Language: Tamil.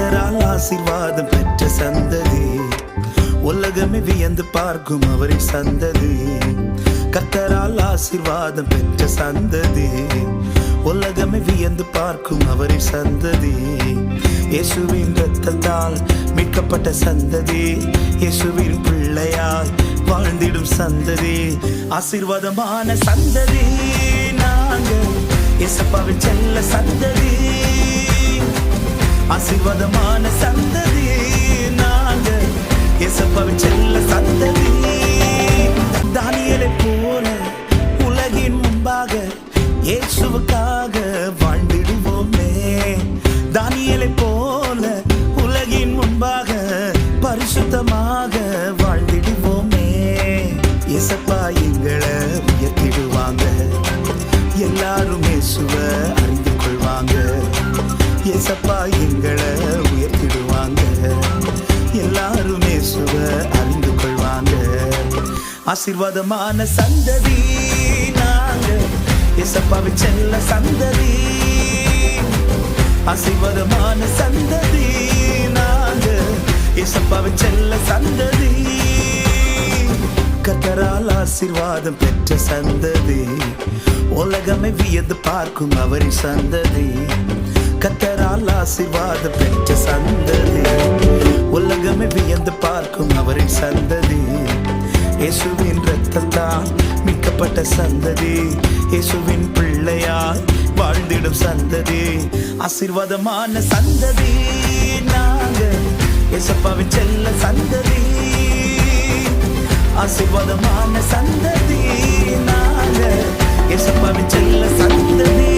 கர்த்தரால் ஆசீர்வாதம் பெற்ற சந்ததி, உலகமே வியந்து பார்க்கும் அவரின் சந்ததி. கர்த்தரால் ஆசீர்வாதம் பெற்ற சந்ததி, உலகமே வியந்து பார்க்கும் அவரின் சந்ததி. இயேசுவின் இரத்தத்தால் மீட்கப்பட்ட சந்ததி, இயேசுவின் பிள்ளையாய் வாழ்ந்திடும் சந்ததி, ஆசீர்வாதமான சந்ததி. நாங்கள் இயேசப்பாவின் செல்ல சந்ததி, ஆசீர்வாதமான சந்ததி. நாங்கள் இயேசப்பாவின் செல்ல சந்ததி. தானியேலை போல உலகின் முன்பாக இயேசுவுக்காக வாழ்ந்திடுவோமே. தானியேலை போல உலகின் முன்பாக பரிசுத்தமாக வாழ்ந்திடுவோமே. இயேசப்பா எங்களை உயர்த்திடுவாங்க, எல்லாரும் இயேசுவை அறிந்து கொள்வாங்க. இயேசப்பா எங்களை உயர்த்திடுவாங்க, எல்லாரும் இயேசுவை அறிந்து கொள்வாங்க. ஆசீர்வாதமான சந்ததி, நாங்கள் இயேசப்பாவின் செல்ல சந்ததி. ஆசீர்வாதமான சந்ததி, நாங்கள் இயேசப்பாவின் செல்ல சந்ததி. கர்த்தரால் ஆசீர்வாதம் பெற்ற சந்ததி, உலகமே வியந்து பார்க்கும் அவரின் சந்ததி. கர்த்தரால் ஆசீர்வாதம் பெற்ற சந்ததி, உலகமே வியந்து பார்க்கும் அவரின் சந்ததி. இயேசுவின் இரத்தத்தால் மீட்கப்பட்ட சந்ததி, இயேசுவின் பிள்ளையாய் வாழ்ந்திடும் சந்ததி, ஆசீர்வாதமான சந்ததி. நாங்கள் இயேசப்பாவின் செல்ல சந்ததி, ஆசீர்வாதமான சந்ததி. நாங்கள் இயேசப்பாவின் செல்ல சந்ததி.